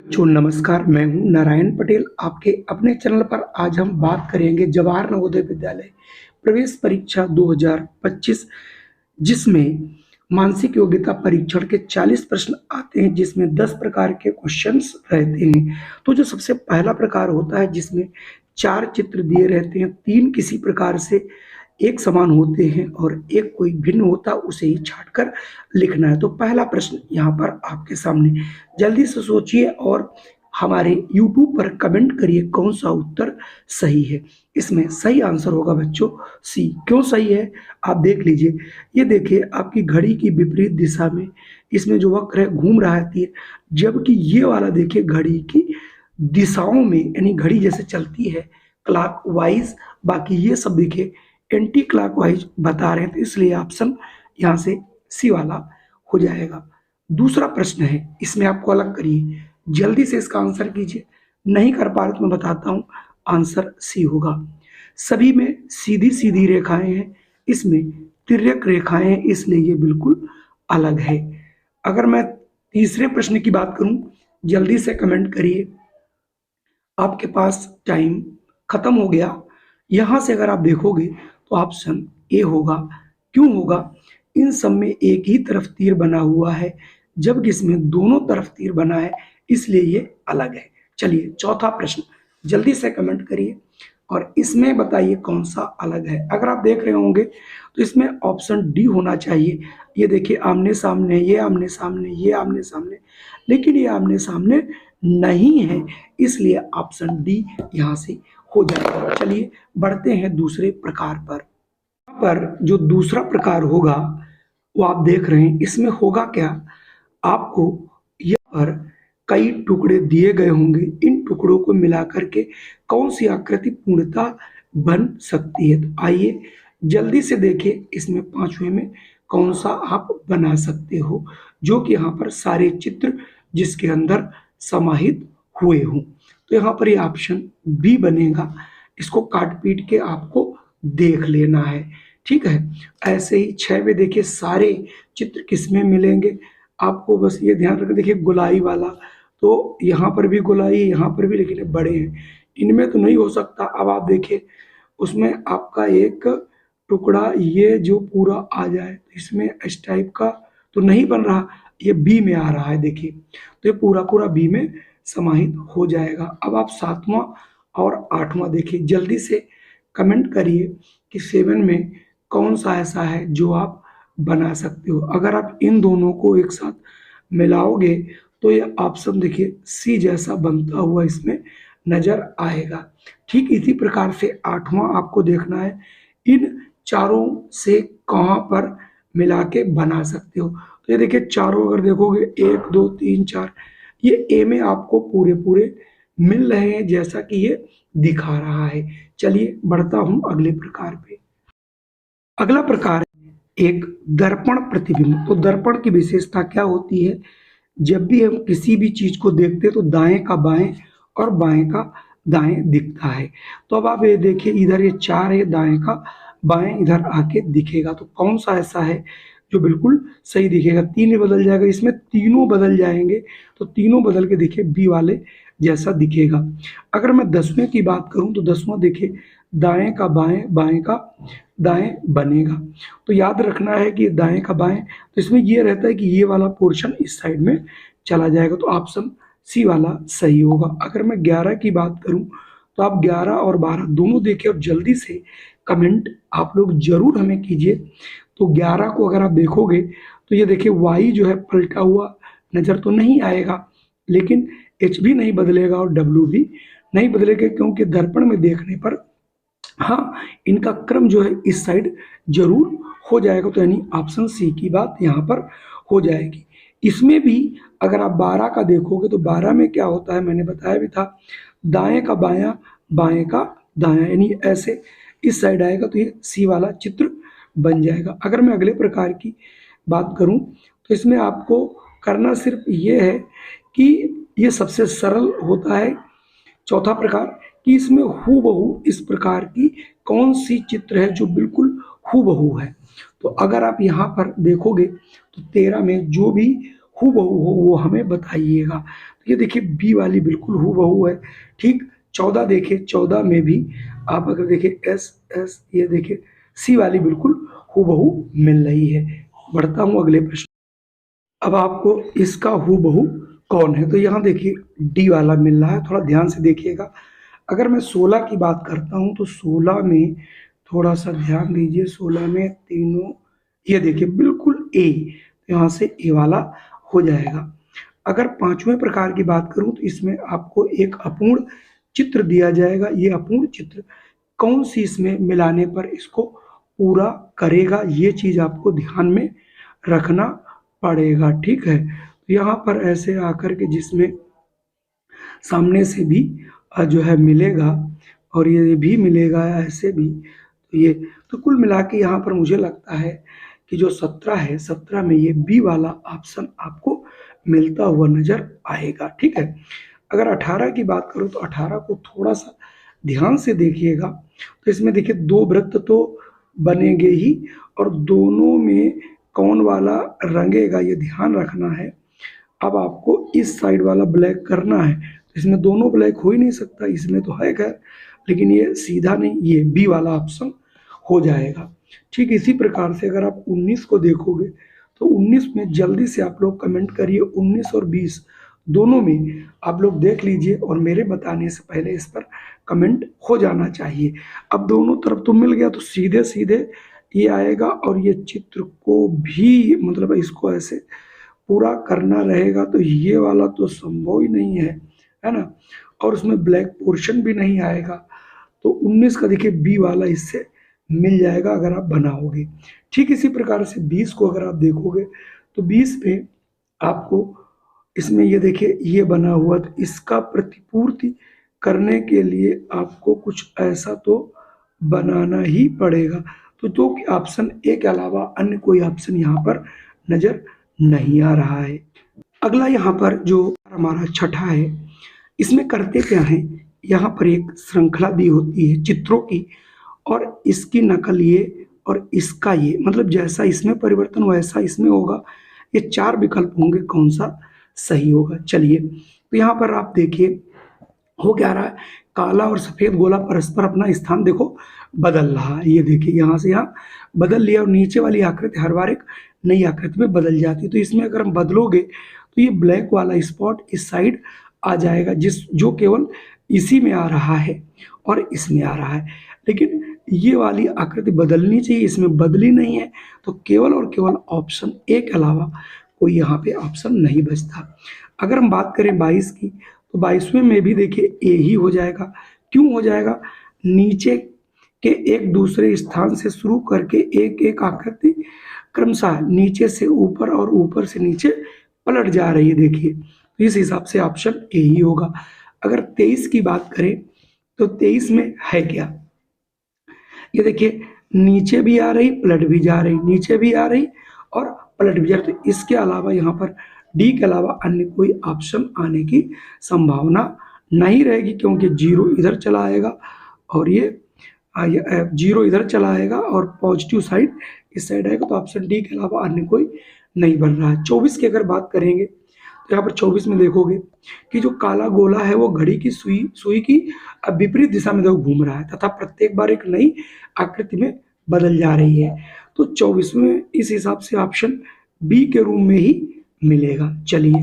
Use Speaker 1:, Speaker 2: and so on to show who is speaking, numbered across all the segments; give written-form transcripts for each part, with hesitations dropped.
Speaker 1: जो नमस्कार, मैं हूँ नारायण पटेल। आपके अपने चैनल पर आज हम बात करेंगे जवाहर नवोदय विद्यालय प्रवेश परीक्षा 2025, जिसमें मानसिक योग्यता परीक्षण के 40 प्रश्न आते हैं, जिसमें 10 प्रकार के क्वेश्चंस रहते हैं। तो जो सबसे पहला प्रकार होता है, जिसमें 4 चित्र दिए रहते हैं, 3 किसी प्रकार से एक समान होते हैं और एक कोई भिन्न होता है, उसे ही छांटकर लिखना है। तो पहला प्रश्न यहाँ पर आपके सामने, जल्दी से सोचिए और हमारे YouTube पर कमेंट करिए कौन सा उत्तर सही है। इसमें सही आंसर होगा बच्चों सी। क्यों सही है आप देख लीजिए। ये देखिए आपकी घड़ी की विपरीत दिशा में इसमें जो वक्र है घूम रहा है तीर, जबकि ये वाला देखिए घड़ी की दिशाओं में, यानी घड़ी जैसे चलती है क्लॉक वाइज, बाकी ये सब देखिए एंटी क्लॉकवाइज बता रहे हैं। तो इसलिए ऑप्शन यहाँ से सी वाला हो जाएगा। दूसरा प्रश्न है, इसमें आपको अलग करिए, जल्दी से इसका आंसर कीजिए। नहीं कर पा रहे तो मैं बताता हूँ, आंसर सी होगा। सभी में सीधी सीधी रेखाएं हैं, इसमें तिर्यक रेखाएं हैं, इसलिए ये बिल्कुल अलग है। अगर मैं तीसरे प्रश्न की बात करूं, जल्दी से कमेंट करिए। आपके पास टाइम खत्म हो गया। यहां से अगर आप देखोगे तो ऑप्शन ए होगा। क्यों होगा? इन सब में एक ही तरफ तीर बना हुआ है, जबकि इसमें दोनों तरफ तीर बना है, इसलिए ये अलग है। चलिए चौथा प्रश्न, जल्दी से कमेंट करिए और इसमें बताइए कौन सा अलग है। अगर आप देख रहे होंगे तो इसमें ऑप्शन डी होना चाहिए। ये देखिए आमने सामने, ये आमने सामने, ये आमने सामने, लेकिन ये आमने सामने नहीं है, इसलिए ऑप्शन डी यहाँ से हो जाएगा। चलिए बढ़ते हैं दूसरे प्रकार पर। यहाँ पर जो दूसरा प्रकार होगा वो आप देख रहे हैं, इसमें होगा क्या, आपको यहाँ पर कई टुकड़े दिए गए होंगे, इन टुकड़ों को मिलाकर के कौन सी आकृति पूर्णतः बन सकती है। तो आइए जल्दी से देखिए, इसमें पांचवें में कौन सा आप बना सकते हो, जो कि यहाँ पर सारे चित्र जिसके अंदर समाहित हुए हों। तो यहाँ पर ये ऑप्शन बी बनेगा। इसको काट पीट के आपको देख लेना है, ठीक है। ऐसे ही 6 में देखिए सारे चित्र किसमें मिलेंगे, आपको बस ये ध्यान रखें। देखिए गोलाई वाला, तो यहाँ पर भी गोलाई, यहाँ पर भी, लेकिन ये बड़े हैं, इनमें तो नहीं हो सकता। अब आप देखिए उसमें आपका एक टुकड़ा ये जो पूरा आ जाए, इसमें इस टाइप का तो नहीं बन रहा, ये बी में आ रहा है देखिए, तो ये पूरा पूरा बी में समाहित हो जाएगा। अब आप 7वां और 8वां देखिए, जल्दी से कमेंट करिए कि 7 में कौन सा ऐसा है जो आप बना सकते हो। अगर आप इन दोनों को एक साथ मिलाओगे तो ये ऑप्शन देखिए सी जैसा बनता हुआ इसमें नजर आएगा। ठीक इसी प्रकार से 8वां आपको देखना है, इन चारों से कहाँ पर मिला के बना सकते हो। तो ये देखिए चारों अगर देखोगे 1 2 3 4, ये ए में आपको पूरे पूरे मिल रहे हैं, जैसा कि ये दिखा रहा है। चलिए बढ़ता हूं अगले प्रकार पे। अगला प्रकार एक दर्पण प्रतिबिंब। तो दर्पण की विशेषता क्या होती है, जब भी हम किसी भी चीज को देखते हैं तो दाएं का बाएं और बाएं का दाएं दिखता है। तो अब आप ये देखिए, इधर ये 4 है, दाएं का बाएं इधर आके दिखेगा। तो कौन सा ऐसा है जो बिल्कुल सही दिखेगा? 3 में बदल जाएगा, इसमें तीनों बदल जाएंगे, तो तीनों बदल के देखिए बी वाले जैसा दिखेगा। अगर मैं 10वें की बात करूं तो 10वां देखिए दाएं का बाएं, बाएं का दाएं बनेगा। तो याद रखना है कि दाएं का बाएं, तो इसमें ये रहता है कि ये वाला पोर्शन इस साइड में चला जाएगा, तो ऑप्शन सी वाला सही होगा। अगर मैं 11 की बात करूं तो आप 11 और 12 दोनों देखिए और जल्दी से कमेंट आप लोग जरूर हमें कीजिए। तो 11 को अगर आप देखोगे तो ये देखिए वाई जो है पलटा हुआ नजर तो नहीं आएगा, लेकिन एच भी नहीं बदलेगा और डब्ल्यू भी नहीं बदलेगा, क्योंकि दर्पण में देखने पर हाँ इनका क्रम जो है इस साइड जरूर हो जाएगा। तो यानी ऑप्शन सी की बात यहाँ पर हो जाएगी। इसमें भी अगर आप 12 का देखोगे तो 12 में क्या होता है, मैंने बताया भी था, दाएं का बायां, बाएं का दायां, यानी ऐसे इस साइड आएगा, तो ये सी वाला चित्र बन जाएगा। अगर मैं अगले प्रकार की बात करूं तो इसमें आपको करना सिर्फ ये है कि ये सबसे सरल होता है, चौथा प्रकार, कि इसमें हूबहू इस प्रकार की कौन सी चित्र है जो बिल्कुल हूबहू है। तो अगर आप यहाँ पर देखोगे तो 13 में जो भी हूबहू हो वो हमें बताइएगा। ये देखिए बी वाली बिल्कुल हूबहू है। ठीक 14 देखिए, 14 में भी आप अगर देखिए एस एस, ये देखिए सी वाली बिल्कुल हूबहू मिल रही है। बढ़ता हूँ अगले प्रश्न। अब आपको इसका हूबहू कौन है, तो यहाँ देखिए डी वाला मिल रहा है, थोड़ा ध्यान से देखिएगा। अगर मैं 16 की बात करता हूँ तो 16 में थोड़ा सा ध्यान दीजिए, 16 में तीनों ये देखिए बिल्कुल ए, तो यहाँ से ए वाला हो जाएगा। अगर पांचवें प्रकार की बात करूं तो इसमें आपको एक अपूर्ण चित्र दिया जाएगा। ये अपूर्ण चित्र कौन सी इसमें मिलाने पर इसको पूरा करेगा, ये चीज आपको ध्यान में रखना पड़ेगा। ठीक है, तो यहाँ पर ऐसे आकर के जिसमें सामने से भी जो है मिलेगा और ये भी मिलेगा ऐसे भी, तो ये तो कुल मिला के यहाँ पर मुझे लगता है कि जो 17 है, 17 में ये बी वाला ऑप्शन आपको मिलता हुआ नजर आएगा। ठीक है, अगर 18 की बात करूँ तो 18 को थोड़ा सा ध्यान से देखिएगा, तो इसमें देखिए दो वृत्त तो बनेंगे ही, और दोनों में कौन वाला रंगेगा ये ध्यान रखना है। अब आपको इस साइड वाला ब्लैक करना है, तो इसमें दोनों ब्लैक हो ही नहीं सकता, इसमें तो है खैर, लेकिन ये सीधा नहीं, ये बी वाला ऑप्शन हो जाएगा। ठीक इसी प्रकार से अगर आप 19 को देखोगे तो 19 में जल्दी से आप लोग कमेंट करिए, 19 और 20 दोनों में आप लोग देख लीजिए, और मेरे बताने से पहले इस पर कमेंट हो जाना चाहिए। अब दोनों तरफ तो मिल गया, तो सीधे सीधे ये आएगा, और ये चित्र को भी मतलब इसको ऐसे पूरा करना रहेगा, तो ये वाला तो संभव ही नहीं है ना, और उसमें ब्लैक पोर्शन भी नहीं आएगा। तो 19 का देखिए बी वाला इससे मिल जाएगा अगर आप बनाओगे। ठीक इसी प्रकार से 20 को अगर आप देखोगे तो 20 में आपको इसमें ये देखिए ये बना हुआ, तो इसका प्रतिपूर्ति करने के लिए आपको कुछ ऐसा तो बनाना ही पड़ेगा। तो दो के ऑप्शन ए के अलावा अन्य कोई ऑप्शन यहाँ पर नजर नहीं आ रहा है। अगला यहाँ पर जो हमारा छठा है, इसमें करते क्या है, यहाँ पर एक श्रृंखला दी होती है चित्रों की, और इसकी नकल ये और इसका ये, मतलब जैसा इसमें परिवर्तन वैसा इसमें होगा। ये चार विकल्प होंगे, कौन सा सही होगा। चलिए, तो यहाँ पर आप देखिए हो क्या रहा है, काला और सफेद गोला परस्पर अपना स्थान देखो बदल रहा है। ये देखिए यहाँ से यहाँ बदल लिया, और नीचे वाली आकृति हर बार एक नई आकृति में बदल जाती है। तो इसमें अगर हम बदलोगे तो ये ब्लैक वाला स्पॉट इस साइड आ जाएगा, जो केवल इसी में आ रहा है और इसमें आ रहा है, लेकिन ये वाली आकृति बदलनी चाहिए, इसमें बदली नहीं है। तो केवल और केवल ऑप्शन ए के अलावा कोई यहाँ पे ऑप्शन नहीं बचता। अगर हम बात करें 22 की, तो 22वें में भी देखिए ए ही हो जाएगा। क्यों हो जाएगा, नीचे के एक दूसरे स्थान से शुरू करके एक एक आकृति क्रमशः नीचे से ऊपर और ऊपर से नीचे पलट जा रही है। देखिए, तो इस हिसाब से ऑप्शन ए ही होगा। अगर 23 की बात करें तो 23 में है क्या, ये देखिए नीचे भी आ रही पलट भी जा रही, नीचे भी आ रही और पलट भी जा रही। तो इसके अलावा यहाँ पर डी के अलावा अन्य कोई ऑप्शन आने की संभावना नहीं रहेगी, क्योंकि जीरो इधर चला आएगा और ये जीरो इधर चला आएगा और पॉजिटिव साइड इस साइड आएगा। तो ऑप्शन डी के अलावा अन्य कोई नहीं बन रहा है। 24 की अगर बात करेंगे तो यहाँ पर 24 में देखोगे कि जो काला गोला है वो घड़ी की सुई की विपरीत दिशा में देखो घूम रहा है, तथा प्रत्येक बार एक नई आकृति में बदल जा रही है। तो 24 में इस हिसाब से ऑप्शन बी के रूम में ही मिलेगा। चलिए,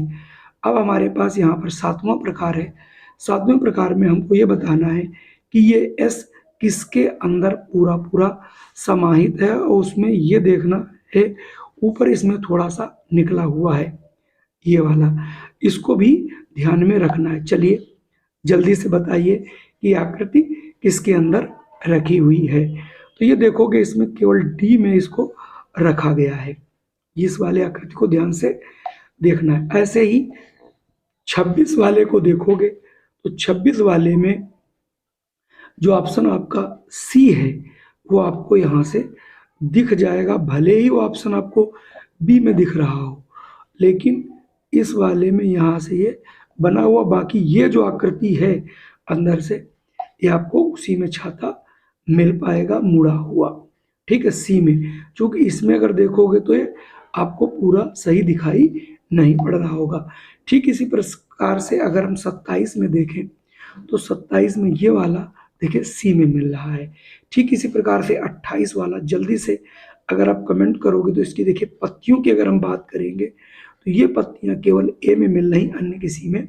Speaker 1: अब हमारे पास यहाँ पर 7वां प्रकार है। 7वें प्रकार में हमको ये बताना है कि ये एस किसके अंदर पूरा पूरा समाहित है, और उसमें ये देखना है ऊपर इसमें थोड़ा सा निकला हुआ है ये वाला, इसको भी ध्यान में रखना है। चलिए जल्दी से बताइए कि आकृति किसके अंदर रखी हुई है। तो ये देखोगे इसमें केवल डी में इसको रखा गया है, इस वाले आकृति को ध्यान से देखना है। ऐसे ही 26 वाले को देखोगे तो 26 वाले में जो ऑप्शन आपका सी है वो आपको यहाँ से दिख जाएगा, भले ही वो ऑप्शन आपको बी में दिख रहा हो, लेकिन इस वाले में यहाँ से ये बना हुआ, बाकी ये जो आकृति है अंदर से ये आपको उसी में छाता मिल पाएगा मुड़ा हुआ। ठीक है, सी में, क्योंकि इसमें अगर देखोगे तो ये आपको पूरा सही दिखाई नहीं पड़ रहा होगा। ठीक इसी प्रकार से अगर हम 27 में देखें तो 27 में ये वाला देखिए सी में मिल रहा है। ठीक इसी प्रकार से 28 वाला जल्दी से अगर आप कमेंट करोगे तो इसकी देखिए पत्तियों की अगर हम बात करेंगे तो ये पत्तियां केवल ए में मिल रही, अन्य किसी में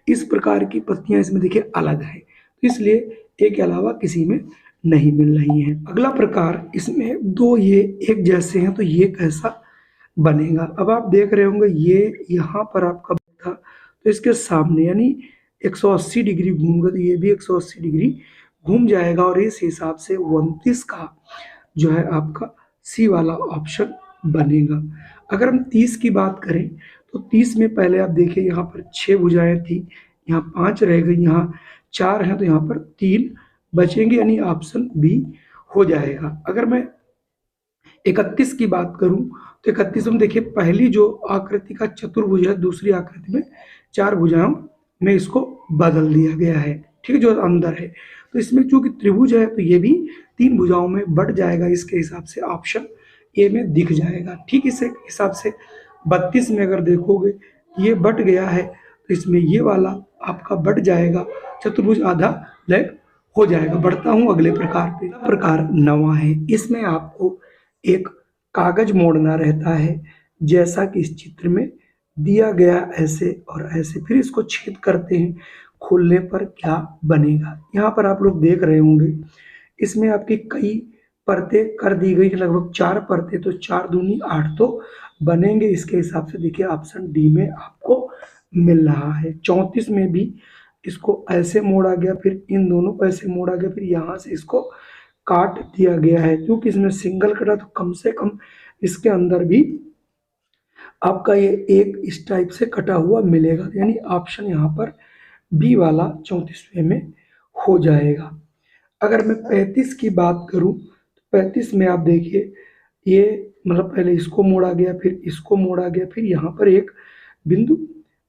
Speaker 1: इस प्रकार की पत्तियां इसमें देखिए अलग है, तो इसलिए ए के अलावा किसी में नहीं मिल रही हैं। अगला प्रकार इसमें दो ये एक जैसे हैं तो ये कैसा बनेगा। अब आप देख रहे होंगे ये यहाँ पर आपका था तो इसके सामने यानी 180 डिग्री घूमगा तो ये भी 180 डिग्री घूम जाएगा और इस हिसाब से 29 का जो है आपका सी वाला ऑप्शन बनेगा। अगर हम 30 की बात करें तो 30 में पहले आप देखिए यहाँ पर 6 भुजाएं थी, यहाँ 5 रह गई, यहाँ 4 हैं तो यहाँ पर 3 बचेंगे यानी ऑप्शन बी हो जाएगा। अगर मैं 31 की बात करूं तो 31 में देखिए पहली जो आकृति का चतुर्भुज है दूसरी आकृति में 4 भुजाओं में इसको बदल दिया गया है, ठीक है, जो अंदर है। तो इसमें चूंकि त्रिभुज है तो ये भी 3 भुजाओं में बढ़ जाएगा, इसके हिसाब से ऑप्शन ए में दिख जाएगा। ठीक इसी हिसाब से 32 में अगर देखोगे ये बढ़ गया है तो इसमें ये वाला आपका बढ़ जाएगा, चतुर्भुज आधा लेग हो जाएगा। बढ़ता हूँ अगले प्रकार पे। प्रकार 9वां है, इसमें आपको एक कागज मोड़ना रहता है जैसा कि इस चित्र में दिया गया, ऐसे और ऐसे, फिर इसको छेद करते हैं, खोलने पर क्या बनेगा। यहाँ पर आप लोग देख रहे होंगे इसमें आपकी कई परतें कर दी गई, लगभग 4 परतें, तो 4 दूनी 8 तो बनेंगे। इसके हिसाब से देखिए ऑप्शन डी में आपको मिल रहा है। 34 में भी इसको ऐसे मोड़ा गया, फिर इन दोनों को ऐसे मोड़ा गया, फिर यहाँ से इसको काट दिया गया है। क्योंकि इसमें सिंगल कटा तो कम से कम इसके अंदर भी आपका ये एक इस टाइप से कटा हुआ मिलेगा, यानी ऑप्शन यहाँ पर बी वाला 34वें में हो जाएगा। अगर मैं 35 की बात करूं तो 35 में आप देखिए ये मतलब पहले इसको मोड़ा गया, फिर इसको मोड़ा गया, फिर यहाँ पर एक बिंदु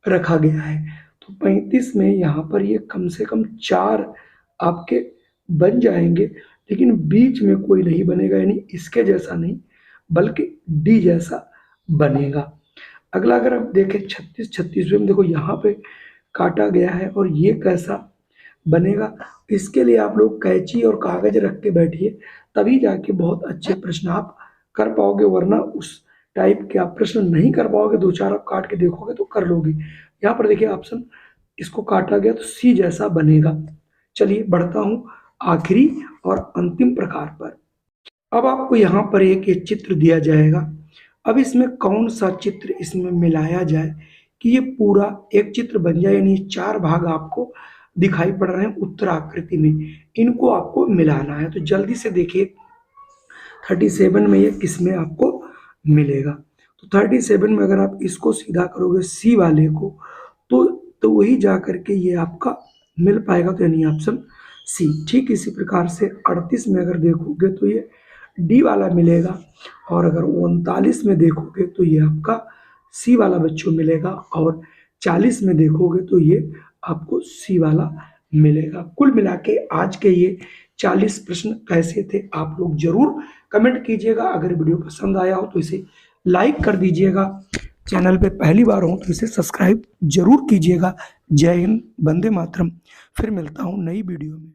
Speaker 1: रखा गया है। तो 35 में यहाँ पर ये कम से कम 4 आपके बन जाएंगे, लेकिन बीच में कोई नहीं बनेगा, यानी इसके जैसा नहीं बल्कि डी जैसा बनेगा। अगला अगर आप देखें 36वें में देखो यहाँ पे काटा गया है और ये कैसा बनेगा। इसके लिए आप लोग कैंची और कागज रख के बैठिए, तभी जाके बहुत अच्छे प्रश्न आप कर पाओगे, वरना उस टाइप के आप प्रश्न नहीं कर पाओगे। 2-4 आप काट के देखोगे तो कर लोगे। यहाँ पर देखिए ऑप्शन इसको काटा गया तो सी जैसा बनेगा। चलिए बढ़ता हूँ आखिरी और अंतिम प्रकार पर। अब आपको यहाँ पर एक चित्र दिया जाएगा। अब इसमें कौन सा चित्र इसमें मिलाया जाए कि ये पूरा एक चित्र बन जाए, यानी 4 भाग आपको दिखाई पड़ रहे हैं उत्तराकृति में, इनको आपको मिलाना है। तो जल्दी से देखिए 37 में ये किसमें आपको मिलेगा। तो 37 में अगर आप इसको सीधा करोगे सी वाले को तो वही जा करके ये आपका मिल पाएगा, तो यानी ऑप्शन सी। ठीक इसी प्रकार से 38 में अगर देखोगे तो ये डी वाला मिलेगा, और अगर 39 में देखोगे तो ये आपका सी वाला बच्चों मिलेगा, और 40 में देखोगे तो ये आपको सी वाला मिलेगा। कुल मिला के आज के ये 40 प्रश्न कैसे थे आप लोग जरूर कमेंट कीजिएगा। अगर वीडियो पसंद आया हो तो इसे लाइक कर दीजिएगा, चैनल पे पहली बार हो तो इसे सब्सक्राइब जरूर कीजिएगा। जय हिंद, वंदे मातरम। फिर मिलता हूँ नई वीडियो में।